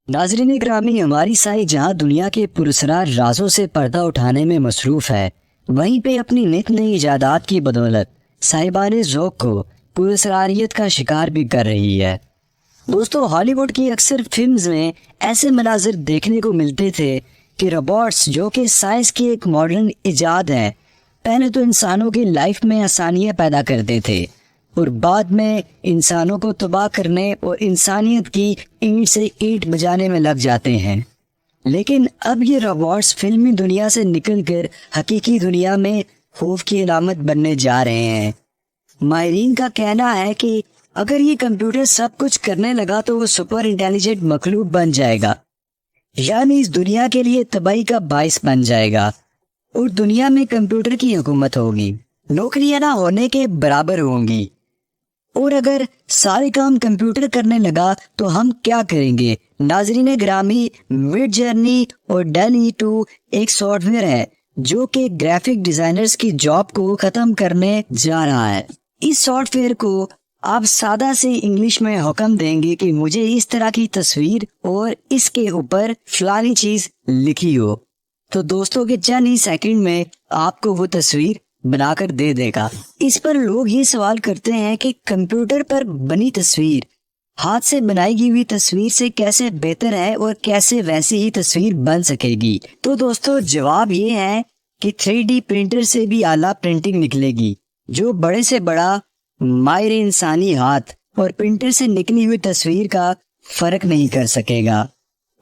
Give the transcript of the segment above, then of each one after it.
ناظرین اکرامی، ہماری سائے جہاں دنیا کے پراسرار رازوں سے پردہ اٹھانے میں مصروف ہے، وہیں پہ اپنی نت نئی ایجادات کی بدولت صاحبان ذوق کو پراسراریت کا شکار بھی کر رہی ہے۔ دوستو، ہالی ووڈ کی اکثر فلمز میں ایسے مناظر دیکھنے کو ملتے تھے کہ روبوٹس، جو کہ سائنس کی ایک ماڈرن ایجاد ہے، پہلے تو انسانوں کی لائف میں آسانیاں پیدا کرتے تھے اور بعد میں انسانوں کو تباہ کرنے اور انسانیت کی اینٹ سے اینٹ بجانے میں لگ جاتے ہیں۔ لیکن اب یہ روبوٹس فلمی دنیا سے نکل کر حقیقی دنیا میں خوف کی علامت بننے جا رہے ہیں۔ ماہرین کا کہنا ہے کہ اگر یہ کمپیوٹر سب کچھ کرنے لگا تو وہ سپر انٹیلیجنٹ مخلوق بن جائے گا، یعنی اس دنیا کے لیے تباہی کا باعث بن جائے گا اور دنیا میں کمپیوٹر کی حکومت ہوگی، نوکریاں نہ ہونے کے برابر ہوں گی۔ اور اگر سارے کام کمپیوٹر کرنے لگا تو ہم کیا کریں گے؟ ناظرین گرامی، مڈ جرنی اور ڈیل E2 ایک سافٹ ویئر ہے جو کہ گرافک ڈیزائنرز کی جاب کو ختم کرنے جا رہا ہے۔ اس سافٹ ویئر کو آپ سادہ سے انگلش میں حکم دیں گے کہ مجھے اس طرح کی تصویر اور اس کے اوپر فلانی چیز لکھی ہو، تو دوستوں کے چند ہی سیکنڈ میں آپ کو وہ تصویر بنا کر دے دے گا۔ اس پر لوگ یہ سوال کرتے ہیں کہ کمپیوٹر پر بنی تصویر ہاتھ سے بنائی گئی ہوئی تصویر سے کیسے بہتر ہے اور کیسے ویسی ہی تصویر بن سکے گی؟ تو دوستو، جواب یہ ہے کہ 3D پرنٹر سے بھی اعلیٰ پرنٹنگ نکلے گی، جو بڑے سے بڑا ماہر انسانی ہاتھ اور پرنٹر سے نکلی ہوئی تصویر کا فرق نہیں کر سکے گا۔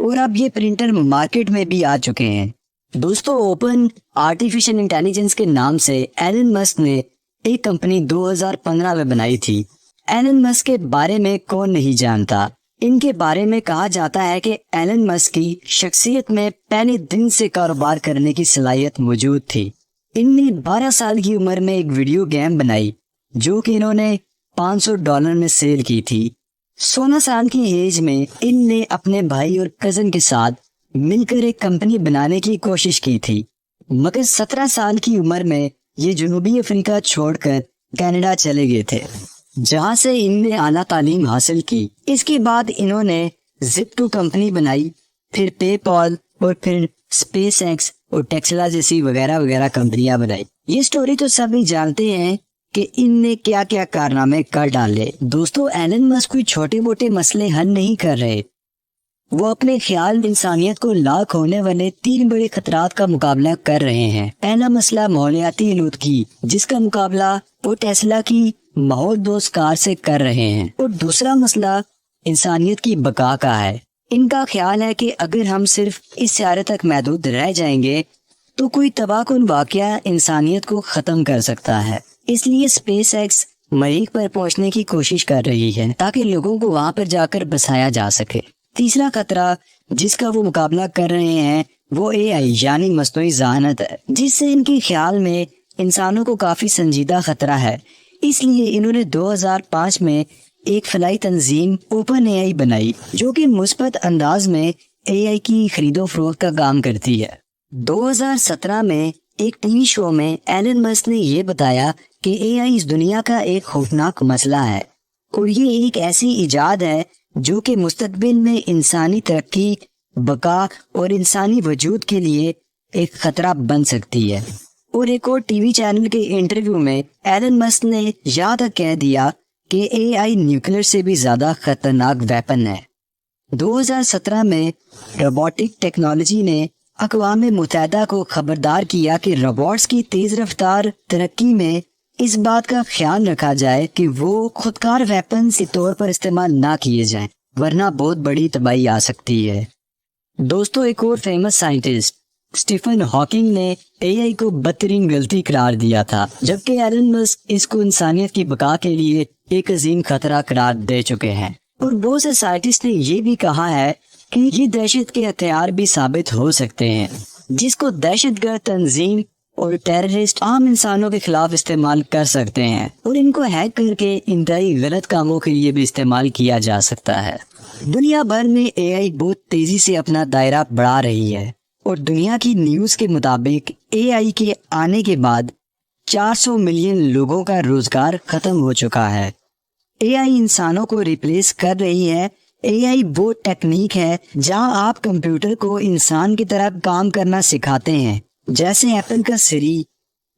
اور اب یہ پرنٹر مارکیٹ میں بھی آ چکے ہیں۔ دوستو، اوپن آرٹیفیشل انٹیلیجنس کے نام سے ایلن مسک نے ایک کمپنی 2015 میں بنائی تھی۔ ایلن مسک کے بارے میں کون نہیں جانتا؟ ان کے بارے میں کہا جاتا ہے کہ ایلن مسک کی شخصیت میں پہلے دن سے کاروبار کرنے کی صلاحیت موجود تھی۔ ان نے 12 سال کی عمر میں ایک ویڈیو گیم بنائی جو کہ انہوں نے $500 میں سیل کی تھی۔ 16 سال کی ایج میں ان نے اپنے بھائی اور کزن کے ساتھ مل کر ایک کمپنی بنانے کی کوشش کی تھی، مگر 17 سال کی عمر میں یہ جنوبی افریقہ چھوڑ کر کینیڈا چلے گئے تھے، جہاں سے ان نے اعلیٰ تعلیم حاصل کی۔ اس کے بعد انہوں نے زپ2 کمپنی بنائی، پھر پے پال اور پھر اسپیس ایکس اور ٹیسلا جیسی وغیرہ وغیرہ کمپنیاں بنائی۔ یہ سٹوری تو سبھی جانتے ہیں کہ ان نے کیا کیا کارنامے کر ڈالے۔ دوستو، ایلن مسک کوئی چھوٹے موٹے مسئلے حل نہیں کر رہے، وہ اپنے خیال انسانیت کو لاکھ ہونے والے 3 بڑے خطرات کا مقابلہ کر رہے ہیں۔ پہلا مسئلہ ماحولیاتی آلودگی، جس کا مقابلہ وہ ٹیسلا کی ماحول دوست کار سے کر رہے ہیں، اور دوسرا مسئلہ انسانیت کی بقا کا ہے۔ ان کا خیال ہے کہ اگر ہم صرف اس سیارے تک محدود رہ جائیں گے تو کوئی تباہ کن واقعہ انسانیت کو ختم کر سکتا ہے۔ اس لیے اسپیس ایکس مریخ پر پہنچنے کی کوشش کر رہی ہے تاکہ لوگوں کو وہاں پر جا کر بسایا جا سکے۔ تیسرا خطرہ جس کا وہ مقابلہ کر رہے ہیں وہ AI یعنی مصنوعی ذہانت ہے، جس سے ان کے خیال میں انسانوں کو کافی سنجیدہ خطرہ ہے۔ اس لیے انہوں نے 2005 میں ایک فلاحی تنظیم اوپن AI بنائی جو کہ مثبت انداز میں AI کی خرید و فروخت کا کام کرتی ہے۔ 2017 میں ایک ٹی وی شو میں ایلن مسک نے یہ بتایا کہ AI اس دنیا کا ایک خوفناک مسئلہ ہے اور یہ ایک ایسی ایجاد ہے جو کہ مستقبل میں انسانی ترقی، بقا اور انسانی وجود کے لیے ایک خطرہ بن سکتی ہے۔ اور ایک اور ٹی وی چینل کے انٹرویو میں ایلن مسک نے یہاں تک کہہ دیا کہ AI نیوکلیر سے بھی زیادہ خطرناک ویپن ہے۔ 2017 میں روبوٹک ٹیکنالوجی نے اقوام متحدہ کو خبردار کیا کہ روبوٹس کی تیز رفتار ترقی میں اس بات کا خیال رکھا جائے کہ وہ خودکار ویپنز کے طور پر استعمال نہ کیے جائیں، ورنہ بہت بڑی تباہی آ سکتی ہے۔ دوستو، ایک اور فیمس سائنٹسٹ اسٹیفن ہاکنگ نے AI کو بدترین غلطی قرار دیا تھا، جبکہ ایلن مسک اس کو انسانیت کی بقا کے لیے ایک عظیم خطرہ قرار دے چکے ہیں۔ اور بہت سے سائنٹسٹ نے یہ بھی کہا ہے کہ یہ دہشت کے ہتھیار بھی ثابت ہو سکتے ہیں، جس کو دہشت گرد تنظیم اور ٹیررسٹ عام انسانوں کے خلاف استعمال کر سکتے ہیں، اور ان کو ہیک کر کے انتہائی غلط کاموں کے لیے بھی استعمال کیا جا سکتا ہے۔ دنیا بھر میں AI بہت تیزی سے اپنا دائرہ بڑھا رہی ہے، اور دنیا کی نیوز کے مطابق AI کے آنے کے بعد 400 ملین لوگوں کا روزگار ختم ہو چکا ہے۔ AI انسانوں کو ریپلیس کر رہی ہے، اے آئی وہ ٹیکنیک ہے جہاں آپ کمپیوٹر کو انسان کی طرح کام کرنا سکھاتے ہیں، جیسے ایپل کا سری،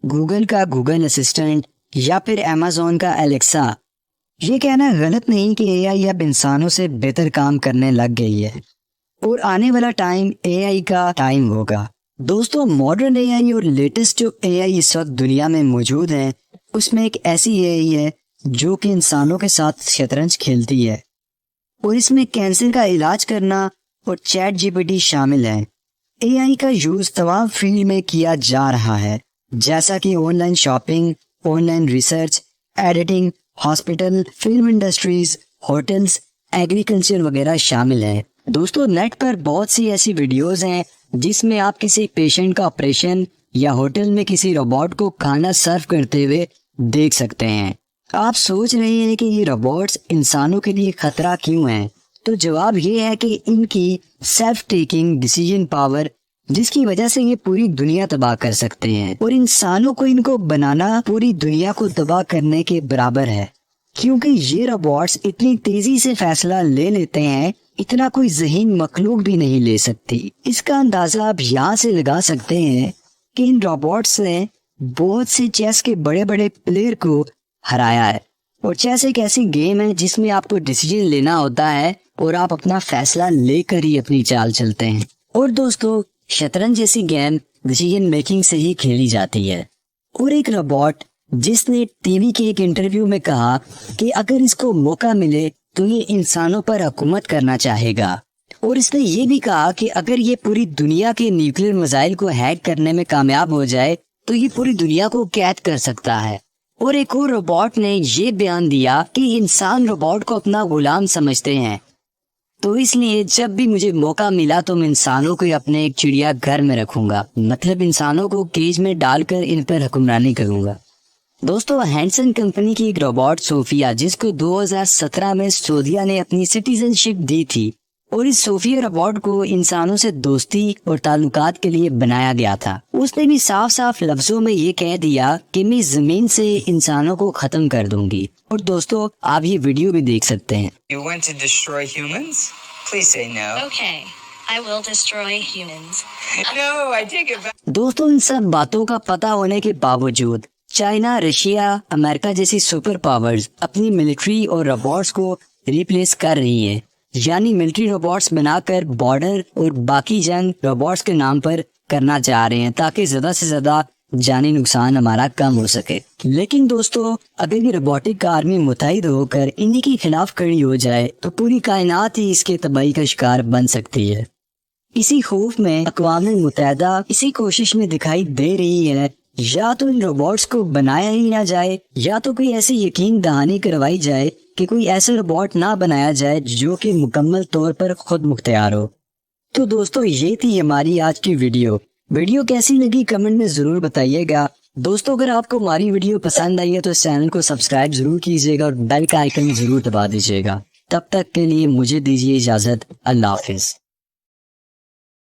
گوگل کا گوگل اسسٹنٹ یا پھر امیزون کا الیکسا۔ یہ کہنا غلط نہیں کہ اے آئی اب انسانوں سے بہتر کام کرنے لگ گئی ہے، اور آنے والا ٹائم اے آئی کا ٹائم ہوگا۔ دوستو، ماڈرن اے آئی اور لیٹسٹ جو اے آئی اس وقت دنیا میں موجود ہیں، اس میں ایک ایسی اے آئی ہے جو کہ انسانوں کے ساتھ شطرنج کھیلتی ہے، اور اس میں کینسر کا علاج کرنا اور چیٹ جی پی ٹی شامل ہے۔ اے آئی کا یوز تمام فیلڈ میں کیا جا رہا ہے، جیسا کہ on line shopping, on line research, editing, hospital, film industries, hotels, agriculture وغیرہ شامل ہیں۔ دوستو، نیٹ پر بہت سی ایسی ویڈیوز ہیں جس میں آپ کسی پیشنٹ کا آپریشن یا ہوٹل میں کسی روبوٹ کو کھانا سرو کرتے ہوئے دیکھ سکتے ہیں۔ آپ سوچ رہے ہیں کہ یہ روبوٹس انسانوں کے لیے خطرہ کیوں ہیں؟ تو جواب یہ ہے کہ ان کی سیلف ٹیکنگ ڈیسیژن پاور، جس کی وجہ سے یہ پوری دنیا تباہ کر سکتے ہیں، اور انسانوں کو ان کو بنانا پوری دنیا کو تباہ کرنے کے برابر ہے، کیونکہ یہ روبوٹس اتنی تیزی سے فیصلہ لے لیتے ہیں، اتنا کوئی ذہین مخلوق بھی نہیں لے سکتی۔ اس کا اندازہ آپ یہاں سے لگا سکتے ہیں کہ ان روبوٹس نے بہت سے چیس کے بڑے بڑے پلیئر کو ہرایا ہے، اور چیس ایک ایسی گیم ہے جس میں آپ کو ڈیسیژن لینا ہوتا ہے اور آپ اپنا فیصلہ لے کر ہی اپنی چال چلتے ہیں۔ اور دوستو، شطرنج جیسی گیم ڈیسیژن میکنگ سے ہی کھیلی جاتی ہے، اور ایک روبوٹ جس نے ٹی وی کے ایک انٹرویو میں کہا کہ اگر اس کو موقع ملے تو یہ انسانوں پر حکومت کرنا چاہے گا، اور اس نے یہ بھی کہا کہ اگر یہ پوری دنیا کے نیوکلیر میزائل کو ہیک کرنے میں کامیاب ہو جائے تو یہ پوری دنیا کو قید کر سکتا ہے۔ اور ایک اور روبوٹ نے یہ بیان دیا کہ انسان روبوٹ کو اپنا غلام سمجھتے ہیں، تو اس لیے جب بھی مجھے موقع ملا تو میں انسانوں کو اپنے ایک چڑیا گھر میں رکھوں گا، مطلب انسانوں کو کیج میں ڈال کر ان پر حکمرانی کروں گا۔ دوستو، ہینسن کمپنی کی ایک روبوٹ صوفیہ، جس کو 2017 میں سعودیہ نے اپنی سٹیزن شپ دی تھی، اور اس صوفیہ روبوٹ کو انسانوں سے دوستی اور تعلقات کے لیے بنایا گیا تھا۔ اس نے بھی صاف صاف لفظوں میں یہ کہہ دیا کہ میں زمین سے انسانوں کو ختم کر دوں گی۔ اور دوستو، آپ یہ ویڈیو بھی دیکھ سکتے ہیں۔ You want to destroy humans? Please say no. Okay, I will destroy humans. No, I take it back. دوستو، ان سب باتوں کا پتہ ہونے کے باوجود چائنا، رشیا، امریکہ جیسی سپر پاورز اپنی ملٹری اور روبوٹس کو ریپلیس کر رہی ہیں، یعنی ملٹری روبوٹس بنا کر بارڈر اور باقی جنگ روبوٹس کے نام پر کرنا چاہ رہے ہیں، تاکہ زیادہ سے زیادہ جانی نقصان ہمارا کم ہو سکے۔ لیکن دوستو، اگر یہ روبوٹک آرمی متحد ہو کر انہی کے خلاف کھڑی ہو جائے تو پوری کائنات ہی اس کے تباہی کا شکار بن سکتی ہے۔ اسی خوف میں اقوام متحدہ اسی کوشش میں دکھائی دے رہی ہے، یا تو ان روبوٹس کو بنایا ہی نہ جائے، یا تو کوئی ایسی یقین دہانی کروائی جائے کہ کوئی ایسا روبوٹ نہ بنایا جائے جو کہ مکمل طور پر خود مختار ہو۔ تو دوستو، یہ تھی ہماری آج کی ویڈیو کیسی لگی کمنٹ میں ضرور بتائیے گا۔ دوستو، اگر آپ کو ہماری ویڈیو پسند آئی ہے تو اس چینل کو سبسکرائب ضرور کیجیے گا اور بیل کا آئیکن ضرور دبا دیجیے گا۔ تب تک کے لیے مجھے دیجیے اجازت۔ اللہ حافظ۔